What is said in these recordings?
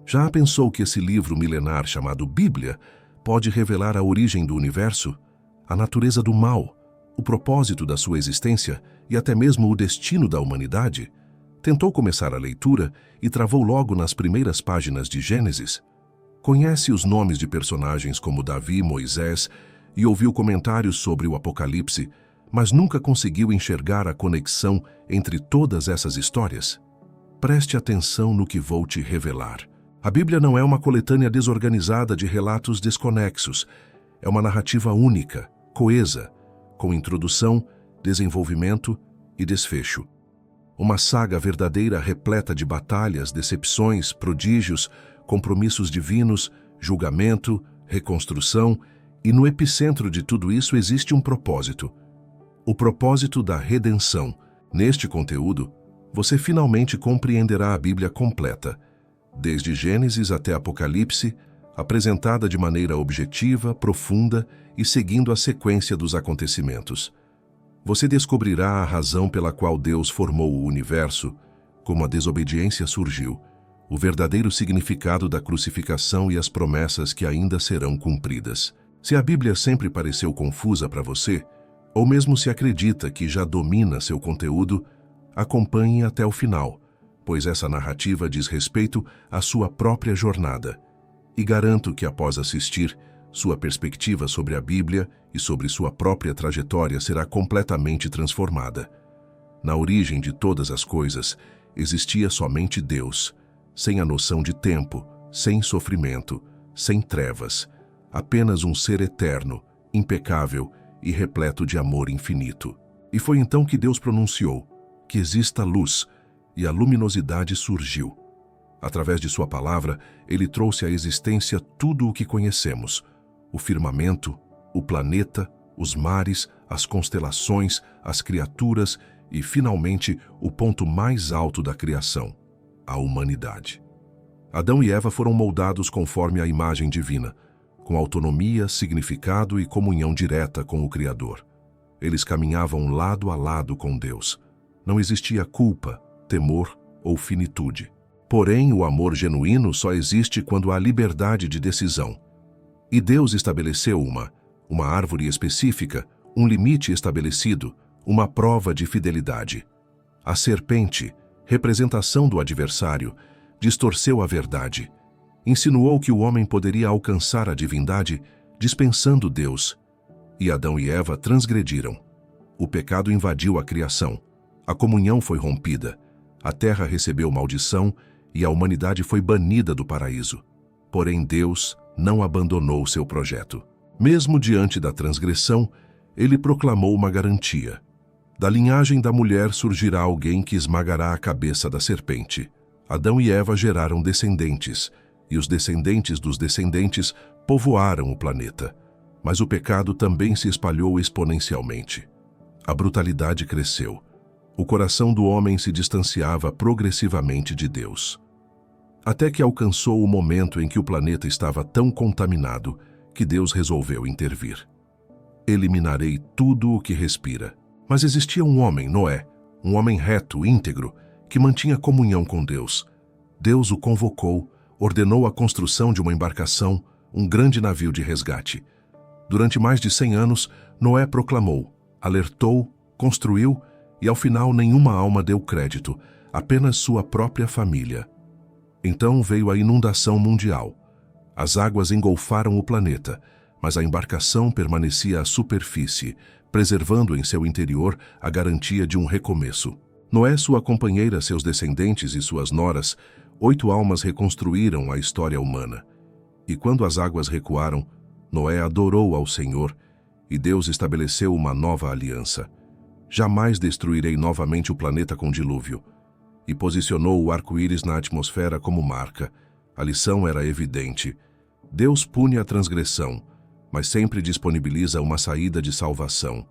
Já pensou que esse livro milenar chamado Bíblia pode revelar a origem do universo, a natureza do mal, o propósito da sua existência e até mesmo o destino da humanidade? Tentou começar a leitura e travou logo nas primeiras páginas de Gênesis? Conhece os nomes de personagens como Davi, Moisés e ouviu comentários sobre o Apocalipse, mas nunca conseguiu enxergar a conexão entre todas essas histórias? Preste atenção no que vou te revelar. A Bíblia não é uma coletânea desorganizada de relatos desconexos. É uma narrativa única, coesa, com introdução, desenvolvimento e desfecho. Uma saga verdadeira repleta de batalhas, decepções, prodígios, compromissos divinos, julgamento, reconstrução, e no epicentro de tudo isso existe um propósito. O propósito da redenção. Neste conteúdo, você finalmente compreenderá a Bíblia completa, desde Gênesis até Apocalipse, apresentada de maneira objetiva, profunda e seguindo a sequência dos acontecimentos. Você descobrirá a razão pela qual Deus formou o universo, como a desobediência surgiu, o verdadeiro significado da crucificação e as promessas que ainda serão cumpridas. Se a Bíblia sempre pareceu confusa para você, ou mesmo se acredita que já domina seu conteúdo, acompanhe até o final, pois essa narrativa diz respeito à sua própria jornada. E garanto que após assistir, sua perspectiva sobre a Bíblia e sobre sua própria trajetória será completamente transformada. Na origem de todas as coisas, existia somente Deus, sem a noção de tempo, sem sofrimento, sem trevas, apenas um ser eterno, impecável e repleto de amor infinito. E foi então que Deus pronunciou que exista luz, e a luminosidade surgiu. Através de sua palavra, ele trouxe à existência tudo o que conhecemos: o firmamento, o planeta, os mares, as constelações, as criaturas e, finalmente, o ponto mais alto da criação, a humanidade. Adão e Eva foram moldados conforme a imagem divina, com autonomia, significado e comunhão direta com o Criador. Eles caminhavam lado a lado com Deus. Não existia culpa, temor ou finitude. Porém, o amor genuíno só existe quando há liberdade de decisão. E Deus estabeleceu uma árvore específica, um limite estabelecido, uma prova de fidelidade. A serpente, representação do adversário, distorceu a verdade. Insinuou que o homem poderia alcançar a divindade dispensando Deus. E Adão e Eva transgrediram. O pecado invadiu a criação. A comunhão foi rompida. A terra recebeu maldição e a humanidade foi banida do paraíso. Porém, Deus não abandonou seu projeto. Mesmo diante da transgressão, ele proclamou uma garantia. Da linhagem da mulher surgirá alguém que esmagará a cabeça da serpente. Adão e Eva geraram descendentes, e os descendentes dos descendentes povoaram o planeta. Mas o pecado também se espalhou exponencialmente. A brutalidade cresceu. O coração do homem se distanciava progressivamente de Deus. Até que alcançou o momento em que o planeta estava tão contaminado que Deus resolveu intervir. Eliminarei tudo o que respira. Mas existia um homem, Noé, um homem reto, íntegro, que mantinha comunhão com Deus. Deus o convocou, ordenou a construção de uma embarcação, um grande navio de resgate. Durante mais de 100 anos, Noé proclamou, alertou, construiu e ao final nenhuma alma deu crédito, apenas sua própria família. Então veio a inundação mundial. As águas engolfaram o planeta, mas a embarcação permanecia à superfície, preservando em seu interior a garantia de um recomeço. Noé, sua companheira, seus descendentes e suas noras, 8 almas reconstruíram a história humana. E quando as águas recuaram, Noé adorou ao Senhor e Deus estabeleceu uma nova aliança. Jamais destruirei novamente o planeta com dilúvio. E posicionou o arco-íris na atmosfera como marca. A lição era evidente. Deus pune a transgressão, mas sempre disponibiliza uma saída de salvação.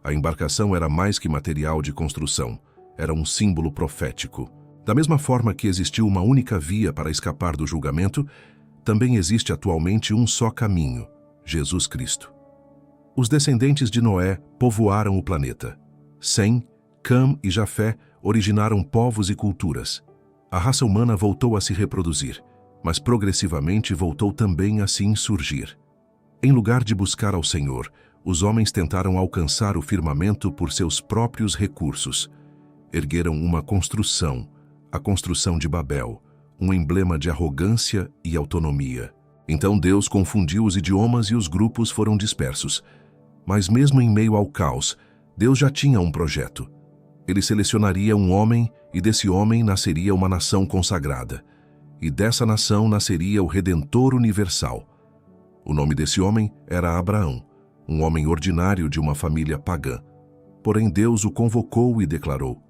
A embarcação era mais que material de construção, era um símbolo profético. Da mesma forma que existiu uma única via para escapar do julgamento, também existe atualmente um só caminho, Jesus Cristo. Os descendentes de Noé povoaram o planeta. Sem, Cam e Jafé originaram povos e culturas. A raça humana voltou a se reproduzir, mas progressivamente voltou também a se insurgir. Em lugar de buscar ao Senhor, os homens tentaram alcançar o firmamento por seus próprios recursos. Ergueram uma construção, a construção de Babel, um emblema de arrogância e autonomia. Então Deus confundiu os idiomas e os grupos foram dispersos. Mas mesmo em meio ao caos, Deus já tinha um projeto. Ele selecionaria um homem e desse homem nasceria uma nação consagrada. E dessa nação nasceria o Redentor Universal. O nome desse homem era Abraão, um homem ordinário de uma família pagã. Porém Deus o convocou e declarou: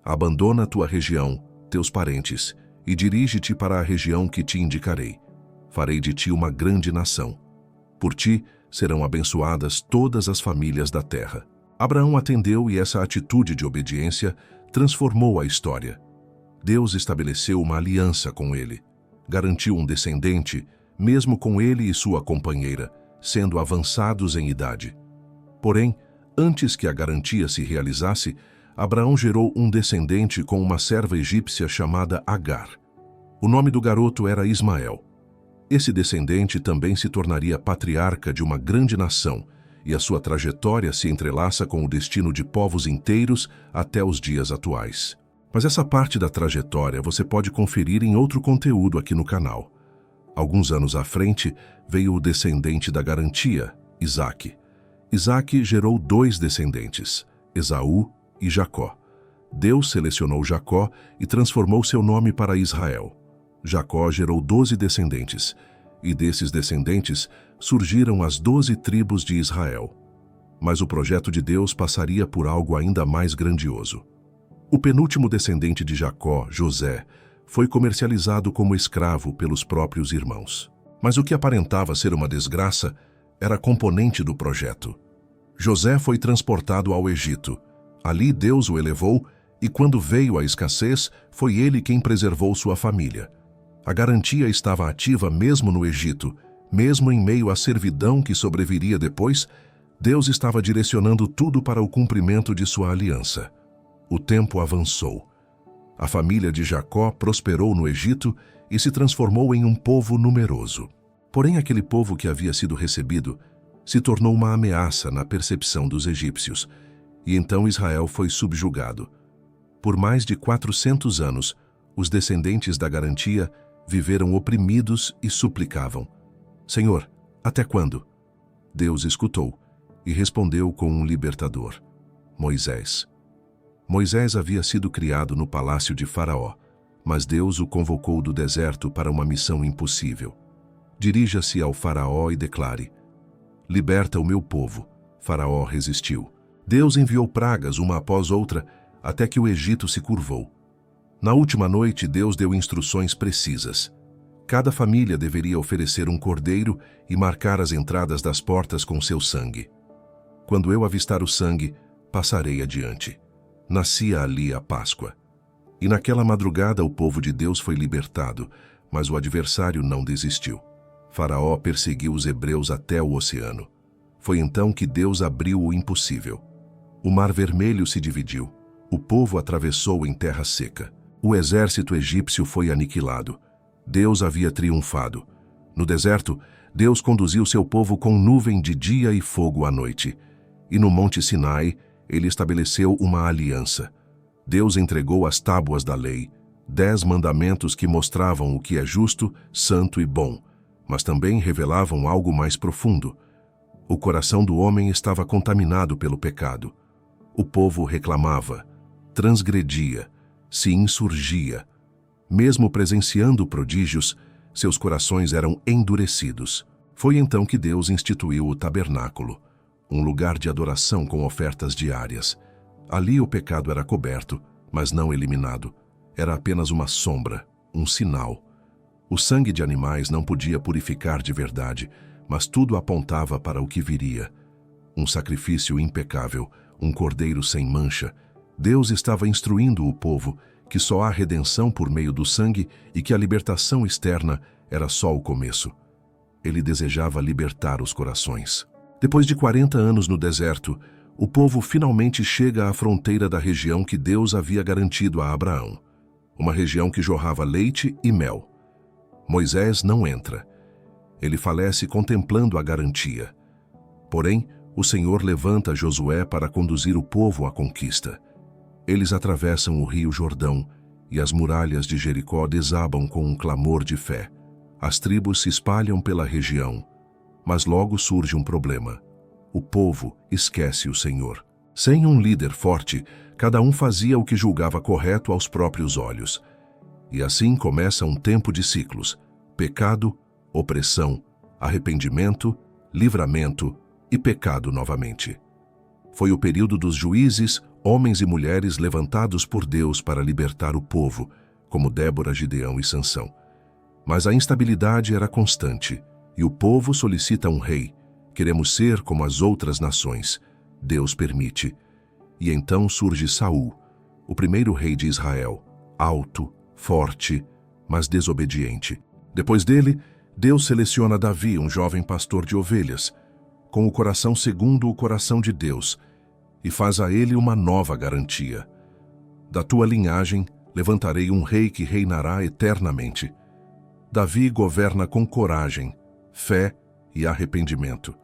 abandona tua região, teus parentes, e dirige-te para a região que te indicarei. Farei de ti uma grande nação. Por ti serão abençoadas todas as famílias da terra. Abraão atendeu e essa atitude de obediência transformou a história. Deus estabeleceu uma aliança com ele. Garantiu um descendente, mesmo com ele e sua companheira, sendo avançados em idade. Porém, antes que a garantia se realizasse, Abraão gerou um descendente com uma serva egípcia chamada Agar. O nome do garoto era Ismael. Esse descendente também se tornaria patriarca de uma grande nação, e a sua trajetória se entrelaça com o destino de povos inteiros até os dias atuais. Mas essa parte da trajetória você pode conferir em outro conteúdo aqui no canal. Alguns anos à frente, veio o descendente da garantia, Isaque. Isaque gerou 2 descendentes, Esaú e Jacó. Deus selecionou Jacó e transformou seu nome para Israel. Jacó gerou 12 descendentes, e desses descendentes surgiram as 12 tribos de Israel. Mas o projeto de Deus passaria por algo ainda mais grandioso. O penúltimo descendente de Jacó, José, foi comercializado como escravo pelos próprios irmãos. Mas o que aparentava ser uma desgraça era componente do projeto. José foi transportado ao Egito. Ali Deus o elevou e quando veio a escassez, foi ele quem preservou sua família. A garantia estava ativa mesmo no Egito, mesmo em meio à servidão que sobreviria depois, Deus estava direcionando tudo para o cumprimento de sua aliança. O tempo avançou. A família de Jacó prosperou no Egito e se transformou em um povo numeroso. Porém, aquele povo que havia sido recebido se tornou uma ameaça na percepção dos egípcios, e então Israel foi subjugado. Por mais de 400 anos, os descendentes da garantia viveram oprimidos e suplicavam: Senhor, até quando? Deus escutou e respondeu com um libertador, Moisés. Moisés havia sido criado no palácio de Faraó, mas Deus o convocou do deserto para uma missão impossível. Dirija-se ao Faraó e declare: liberta o meu povo. Faraó resistiu. Deus enviou pragas uma após outra, até que o Egito se curvou. Na última noite, Deus deu instruções precisas. Cada família deveria oferecer um cordeiro e marcar as entradas das portas com seu sangue. Quando eu avistar o sangue, passarei adiante. Nascia ali a Páscoa. E naquela madrugada o povo de Deus foi libertado, mas o adversário não desistiu. Faraó perseguiu os hebreus até o oceano. Foi então que Deus abriu o impossível. O Mar Vermelho se dividiu. O povo atravessou em terra seca. O exército egípcio foi aniquilado. Deus havia triunfado. No deserto, Deus conduziu seu povo com nuvem de dia e fogo à noite. E no Monte Sinai, ele estabeleceu uma aliança. Deus entregou as tábuas da lei, 10 mandamentos que mostravam o que é justo, santo e bom, mas também revelavam algo mais profundo. O coração do homem estava contaminado pelo pecado. O povo reclamava, transgredia, se insurgia. Mesmo presenciando prodígios, seus corações eram endurecidos. Foi então que Deus instituiu o tabernáculo, um lugar de adoração com ofertas diárias. Ali o pecado era coberto, mas não eliminado. Era apenas uma sombra, um sinal. O sangue de animais não podia purificar de verdade, mas tudo apontava para o que viria. Um sacrifício impecável, um cordeiro sem mancha. Deus estava instruindo o povo que só há redenção por meio do sangue e que a libertação externa era só o começo. Ele desejava libertar os corações. Depois de 40 anos no deserto, o povo finalmente chega à fronteira da região que Deus havia garantido a Abraão, uma região que jorrava leite e mel. Moisés não entra. Ele falece contemplando a garantia. Porém, o Senhor levanta Josué para conduzir o povo à conquista. Eles atravessam o rio Jordão e as muralhas de Jericó desabam com um clamor de fé. As tribos se espalham pela região, mas logo surge um problema. O povo esquece o Senhor. Sem um líder forte, cada um fazia o que julgava correto aos próprios olhos. E assim começa um tempo de ciclos: pecado, opressão, arrependimento, livramento e pecado novamente. Foi o período dos juízes, homens e mulheres levantados por Deus para libertar o povo, como Débora, Gideão e Sansão. Mas a instabilidade era constante, e o povo solicita um rei. Queremos ser como as outras nações. Deus permite. E então surge Saul, o primeiro rei de Israel, alto, forte, mas desobediente. Depois dele, Deus seleciona Davi, um jovem pastor de ovelhas, com o coração segundo o coração de Deus, e faz a ele uma nova garantia. Da tua linhagem levantarei um rei que reinará eternamente. Davi governa com coragem, fé e arrependimento.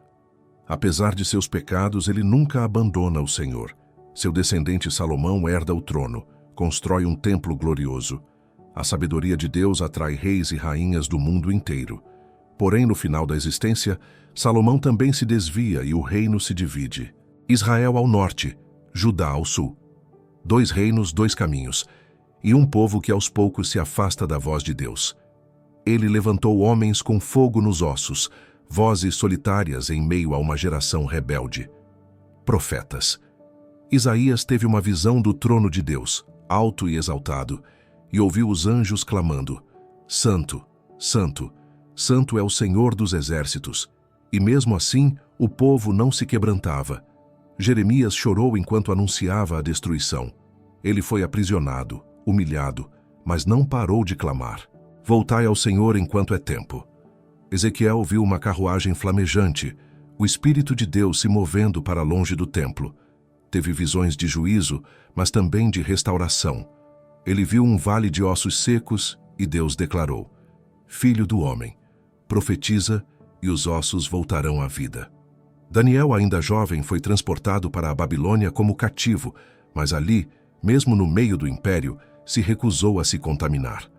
Apesar de seus pecados, ele nunca abandona o Senhor. Seu descendente Salomão herda o trono, constrói um templo glorioso. A sabedoria de Deus atrai reis e rainhas do mundo inteiro. Porém, no final da existência, Salomão também se desvia e o reino se divide. Israel ao norte, Judá ao sul. 2 reinos, 2 caminhos, e um povo que aos poucos se afasta da voz de Deus. Ele levantou homens com fogo nos ossos, vozes solitárias em meio a uma geração rebelde. Profetas. Isaías teve uma visão do trono de Deus, alto e exaltado, e ouviu os anjos clamando: Santo, Santo, Santo é o Senhor dos exércitos. E mesmo assim, o povo não se quebrantava. Jeremias chorou enquanto anunciava a destruição. Ele foi aprisionado, humilhado, mas não parou de clamar: Voltai ao Senhor enquanto é tempo. Ezequiel viu uma carruagem flamejante, o Espírito de Deus se movendo para longe do templo. Teve visões de juízo, mas também de restauração. Ele viu um vale de ossos secos e Deus declarou: Filho do homem, profetiza e os ossos voltarão à vida. Daniel, ainda jovem, foi transportado para a Babilônia como cativo, mas ali, mesmo no meio do império, se recusou a se contaminar.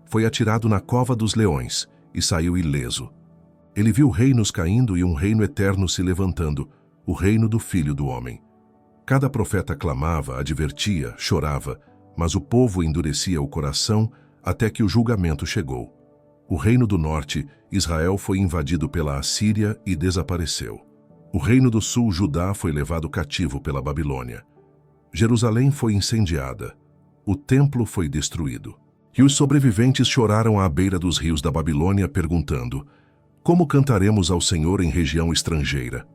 Foi atirado na cova dos leões e saiu ileso. Ele viu reinos caindo e um reino eterno se levantando, o reino do Filho do Homem. Cada profeta clamava, advertia, chorava, mas o povo endurecia o coração até que o julgamento chegou. O reino do norte, Israel, foi invadido pela Assíria e desapareceu. O reino do sul, Judá, foi levado cativo pela Babilônia. Jerusalém foi incendiada. O templo foi destruído. E os sobreviventes choraram à beira dos rios da Babilônia, perguntando: Como cantaremos ao Senhor em região estrangeira?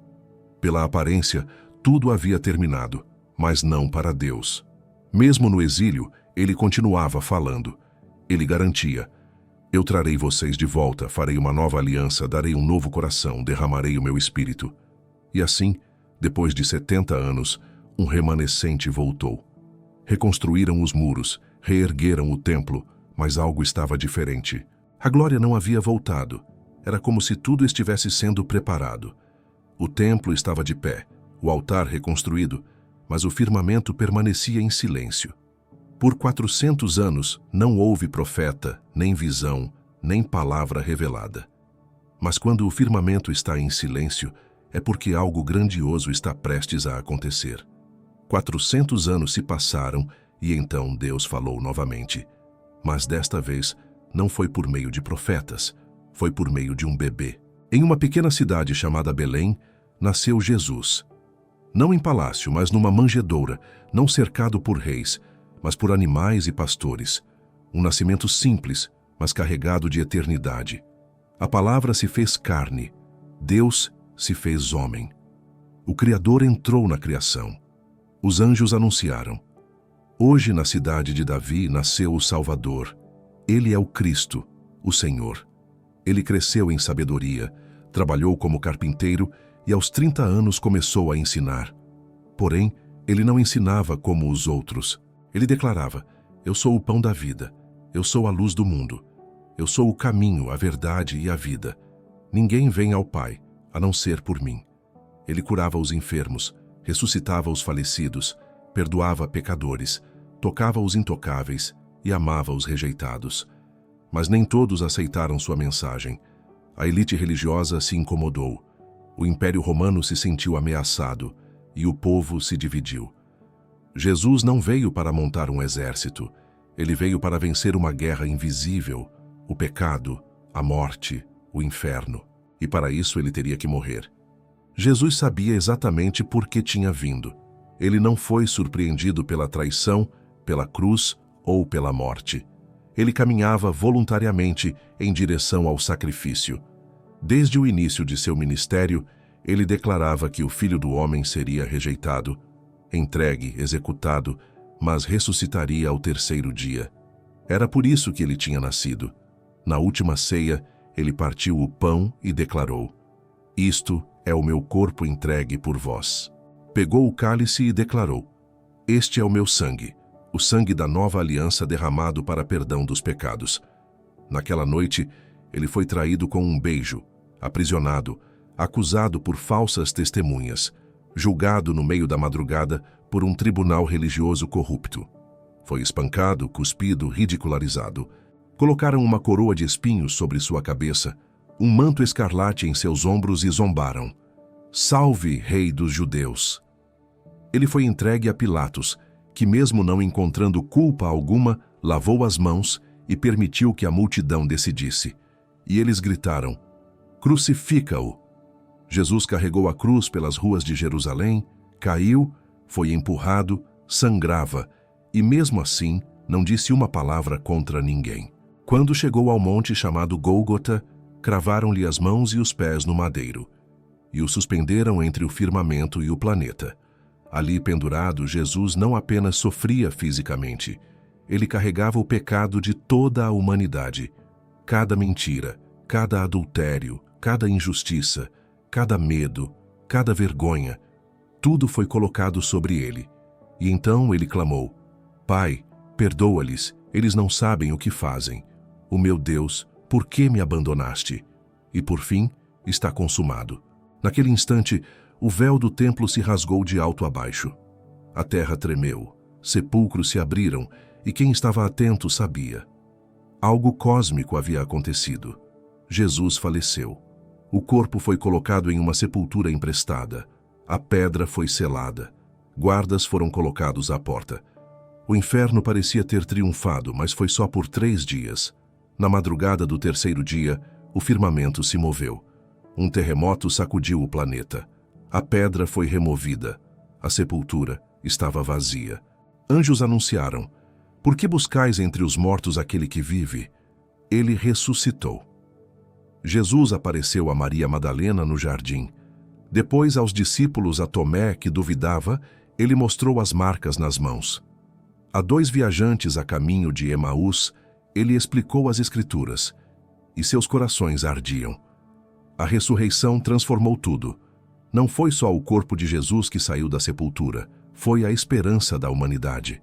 Pela aparência, tudo havia terminado, mas não para Deus. Mesmo no exílio, ele continuava falando. Ele garantia: Eu trarei vocês de volta, farei uma nova aliança, darei um novo coração, derramarei o meu espírito. E assim, depois de 70 anos, um remanescente voltou. Reconstruíram os muros, reergueram o templo, mas algo estava diferente. A glória não havia voltado. Era como se tudo estivesse sendo preparado. O templo estava de pé, o altar reconstruído, mas o firmamento permanecia em silêncio. Por 400 anos não houve profeta, nem visão, nem palavra revelada. Mas quando o firmamento está em silêncio, é porque algo grandioso está prestes a acontecer. 400 anos se passaram e então Deus falou novamente. Mas desta vez não foi por meio de profetas, foi por meio de um bebê. Em uma pequena cidade chamada Belém, nasceu Jesus. Não em palácio, mas numa manjedoura, não cercado por reis, mas por animais e pastores. Um nascimento simples, mas carregado de eternidade. A palavra se fez carne. Deus se fez homem. O Criador entrou na criação. Os anjos anunciaram: Hoje na cidade de Davi nasceu o Salvador. Ele é o Cristo, o Senhor. Ele cresceu em sabedoria, trabalhou como carpinteiro e aos 30 anos começou a ensinar. Porém, ele não ensinava como os outros. Ele declarava: Eu sou o pão da vida. Eu sou a luz do mundo. Eu sou o caminho, a verdade e a vida. Ninguém vem ao Pai, a não ser por mim. Ele curava os enfermos, ressuscitava os falecidos, perdoava pecadores, tocava os intocáveis e amava os rejeitados. Mas nem todos aceitaram sua mensagem. A elite religiosa se incomodou. O Império Romano se sentiu ameaçado e o povo se dividiu. Jesus não veio para montar um exército. Ele veio para vencer uma guerra invisível, o pecado, a morte, o inferno. E para isso ele teria que morrer. Jesus sabia exatamente por que tinha vindo. Ele não foi surpreendido pela traição, pela cruz ou pela morte. Ele caminhava voluntariamente em direção ao sacrifício. Desde o início de seu ministério, ele declarava que o Filho do Homem seria rejeitado, entregue, executado, mas ressuscitaria ao terceiro dia. Era por isso que ele tinha nascido. Na última ceia, ele partiu o pão e declarou: "Isto é o meu corpo entregue por vós." Pegou o cálice e declarou: "Este é o meu sangue, o sangue da nova aliança derramado para perdão dos pecados." Naquela noite, ele foi traído com um beijo, aprisionado, acusado por falsas testemunhas, julgado no meio da madrugada por um tribunal religioso corrupto. Foi espancado, cuspido, ridicularizado. Colocaram uma coroa de espinhos sobre sua cabeça, um manto escarlate em seus ombros e zombaram: "Salve, Rei dos Judeus!" Ele foi entregue a Pilatos, que mesmo não encontrando culpa alguma, lavou as mãos e permitiu que a multidão decidisse. E eles gritaram: "Crucifica-o!" Jesus carregou a cruz pelas ruas de Jerusalém, caiu, foi empurrado, sangrava, e mesmo assim não disse uma palavra contra ninguém. Quando chegou ao monte chamado Gólgota, cravaram-lhe as mãos e os pés no madeiro, e o suspenderam entre o firmamento e o planeta. Ali pendurado, Jesus não apenas sofria fisicamente, ele carregava o pecado de toda a humanidade. Cada mentira, cada adultério, cada injustiça, cada medo, cada vergonha, tudo foi colocado sobre ele. E então ele clamou: "Pai, perdoa-lhes, eles não sabem o que fazem. O meu Deus, por que me abandonaste?" E por fim, está consumado. Naquele instante, o véu do templo se rasgou de alto a baixo. A terra tremeu, sepulcros se abriram, e quem estava atento sabia. Algo cósmico havia acontecido. Jesus faleceu. O corpo foi colocado em uma sepultura emprestada. A pedra foi selada. Guardas foram colocados à porta. O inferno parecia ter triunfado, mas foi só por 3 dias. Na madrugada do terceiro dia, o firmamento se moveu. Um terremoto sacudiu o planeta. A pedra foi removida. A sepultura estava vazia. Anjos anunciaram: "Por que buscais entre os mortos aquele que vive? Ele ressuscitou." Jesus apareceu a Maria Madalena no jardim. Depois aos discípulos, a Tomé, que duvidava, ele mostrou as marcas nas mãos. A 2 viajantes a caminho de Emaús, ele explicou as Escrituras, e seus corações ardiam. A ressurreição transformou tudo. Não foi só o corpo de Jesus que saiu da sepultura, foi a esperança da humanidade.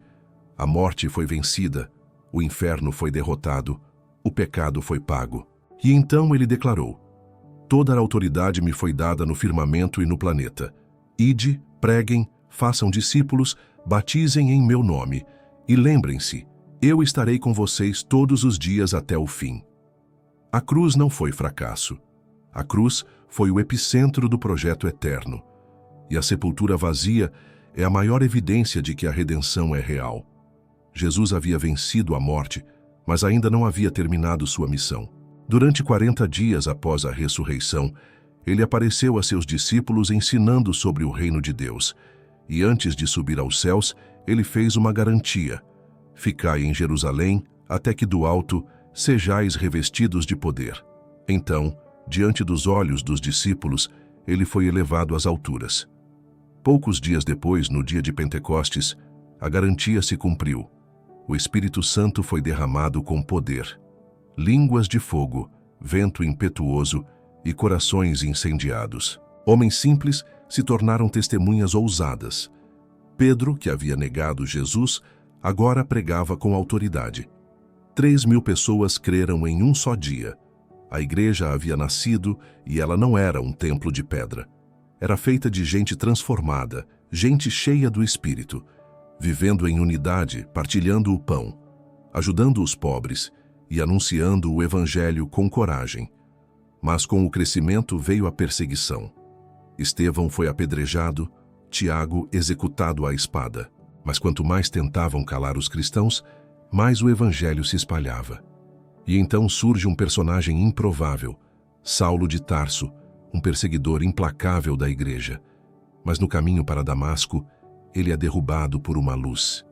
A morte foi vencida, o inferno foi derrotado, o pecado foi pago. E então ele declarou: "Toda a autoridade me foi dada no firmamento e no planeta. Ide, preguem, façam discípulos, batizem em meu nome, e lembrem-se, eu estarei com vocês todos os dias até o fim." A cruz não foi fracasso. A cruz foi o epicentro do projeto eterno. E a sepultura vazia é a maior evidência de que a redenção é real. Jesus havia vencido a morte, mas ainda não havia terminado sua missão. Durante 40 dias após a ressurreição, ele apareceu a seus discípulos ensinando sobre o reino de Deus. E antes de subir aos céus, ele fez uma garantia: "Ficai em Jerusalém, até que do alto sejais revestidos de poder." Então, diante dos olhos dos discípulos, ele foi elevado às alturas. Poucos dias depois, no dia de Pentecostes, a garantia se cumpriu. O Espírito Santo foi derramado com poder. Línguas de fogo, vento impetuoso e corações incendiados. Homens simples se tornaram testemunhas ousadas. Pedro, que havia negado Jesus, agora pregava com autoridade. 3.000 pessoas creram em um só dia. A igreja havia nascido e ela não era um templo de pedra. Era feita de gente transformada, gente cheia do Espírito, vivendo em unidade, partilhando o pão, ajudando os pobres e anunciando o Evangelho com coragem. Mas com o crescimento veio a perseguição. Estevão foi apedrejado, Tiago executado à espada. Mas quanto mais tentavam calar os cristãos, mais o Evangelho se espalhava. E então surge um personagem improvável, Saulo de Tarso, um perseguidor implacável da igreja. Mas no caminho para Damasco, ele é derrubado por uma luz.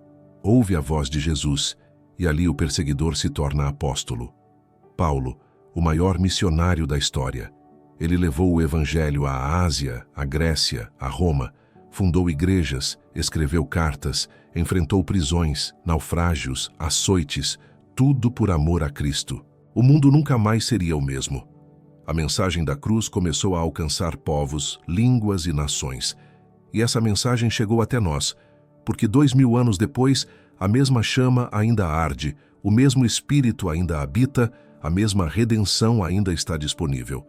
Ouve a voz de Jesus, e ali o perseguidor se torna apóstolo. Paulo, o maior missionário da história. Ele levou o Evangelho à Ásia, à Grécia, a Roma, fundou igrejas, escreveu cartas, enfrentou prisões, naufrágios, açoites, tudo por amor a Cristo. O mundo nunca mais seria o mesmo. A mensagem da cruz começou a alcançar povos, línguas e nações. E essa mensagem chegou até nós, porque 2000 anos depois, a mesma chama ainda arde, o mesmo Espírito ainda habita, a mesma redenção ainda está disponível.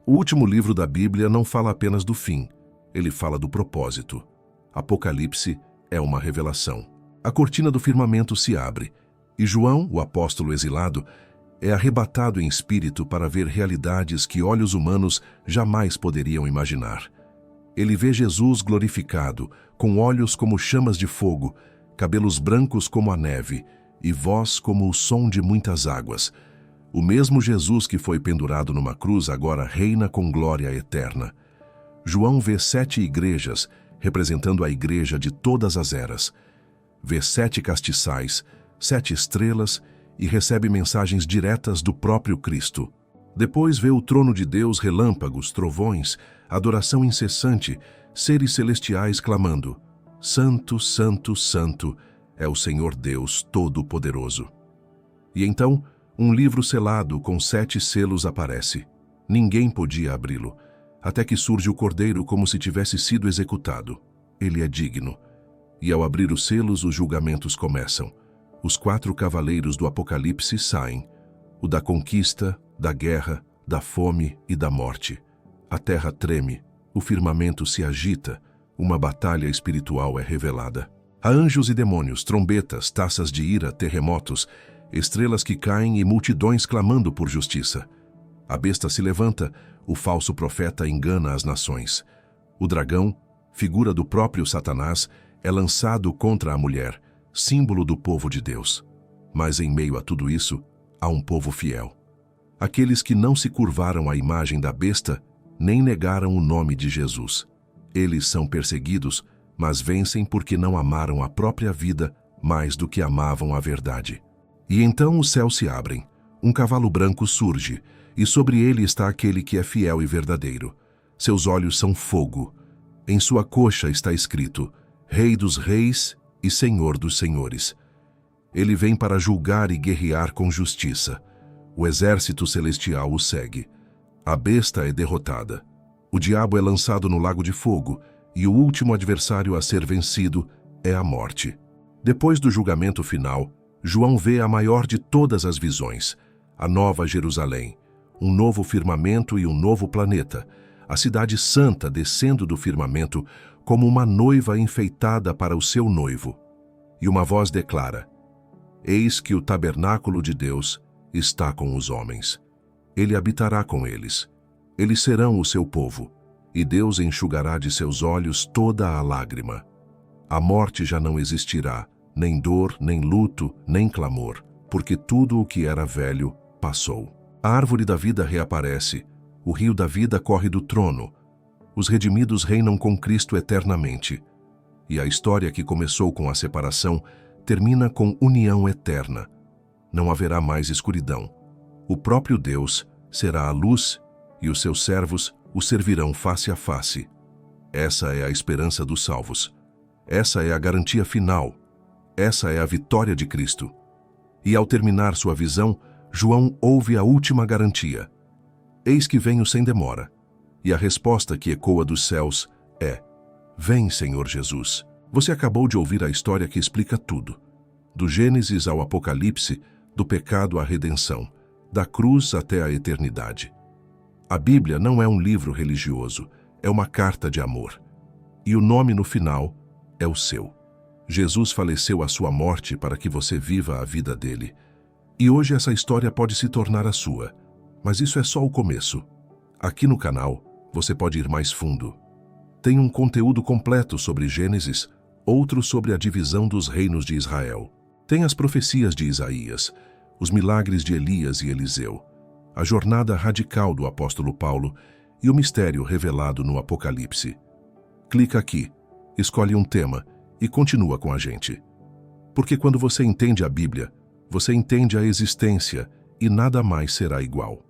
O último livro da Bíblia não fala apenas do fim, ele fala do propósito. Apocalipse é uma revelação. A cortina do firmamento se abre, e João, o apóstolo exilado, é arrebatado em espírito para ver realidades que olhos humanos jamais poderiam imaginar. Ele vê Jesus glorificado, com olhos como chamas de fogo, cabelos brancos como a neve, e voz como o som de muitas águas. O mesmo Jesus que foi pendurado numa cruz agora reina com glória eterna. João vê 7 igrejas, representando a igreja de todas as eras. Vê 7 castiçais, 7 estrelas e recebe mensagens diretas do próprio Cristo. Depois vê o trono de Deus, relâmpagos, trovões, adoração incessante, seres celestiais clamando: Santo, Santo, Santo é o Senhor Deus Todo-Poderoso. E então, um livro selado com 7 selos aparece. Ninguém podia abri-lo, até que surge o Cordeiro como se tivesse sido executado. Ele é digno. E ao abrir os selos, os julgamentos começam. Os 4 cavaleiros do Apocalipse saem, o da conquista, da guerra, da fome e da morte. A terra treme, o firmamento se agita, uma batalha espiritual é revelada. Há anjos e demônios, trombetas, taças de ira, terremotos, estrelas que caem e multidões clamando por justiça. A besta se levanta, o falso profeta engana as nações. O dragão, figura do próprio Satanás, é lançado contra a mulher, símbolo do povo de Deus. Mas em meio a tudo isso, há um povo fiel. Aqueles que não se curvaram à imagem da besta, nem negaram o nome de Jesus. Eles são perseguidos, mas vencem porque não amaram a própria vida mais do que amavam a verdade. E então os céus se abrem, um cavalo branco surge, e sobre ele está aquele que é fiel e verdadeiro. Seus olhos são fogo. Em sua coxa está escrito: Rei dos Reis e Senhor dos Senhores. Ele vem para julgar e guerrear com justiça. O exército celestial o segue. A besta é derrotada. O diabo é lançado no lago de fogo, e o último adversário a ser vencido é a morte. Depois do julgamento final, João vê a maior de todas as visões, a Nova Jerusalém, um novo firmamento e um novo planeta, a cidade santa descendo do firmamento como uma noiva enfeitada para o seu noivo. E uma voz declara: Eis que o tabernáculo de Deus está com os homens. Ele habitará com eles. Eles serão o seu povo, e Deus enxugará de seus olhos toda a lágrima. A morte já não existirá, nem dor, nem luto, nem clamor, porque tudo o que era velho passou. A árvore da vida reaparece, o rio da vida corre do trono. Os redimidos reinam com Cristo eternamente. E a história que começou com a separação termina com união eterna. Não haverá mais escuridão. O próprio Deus será a luz e os seus servos o servirão face a face. Essa é a esperança dos salvos. Essa é a garantia final. Essa é a vitória de Cristo. E ao terminar sua visão, João ouve a última garantia: Eis que venho sem demora. E a resposta que ecoa dos céus é: Vem, Senhor Jesus. Você acabou de ouvir a história que explica tudo. Do Gênesis ao Apocalipse, do pecado à redenção, da cruz até a eternidade. A Bíblia não é um livro religioso, é uma carta de amor. E o nome no final é o seu. Jesus faleceu à sua morte para que você viva a vida dele. E hoje essa história pode se tornar a sua. Mas isso é só o começo. Aqui no canal, você pode ir mais fundo. Tem um conteúdo completo sobre Gênesis, outro sobre a divisão dos reinos de Israel. Tem as profecias de Isaías, os milagres de Elias e Eliseu, a jornada radical do apóstolo Paulo e o mistério revelado no Apocalipse. Clica aqui, escolhe um tema e continua com a gente. Porque quando você entende a Bíblia, você entende a existência e nada mais será igual.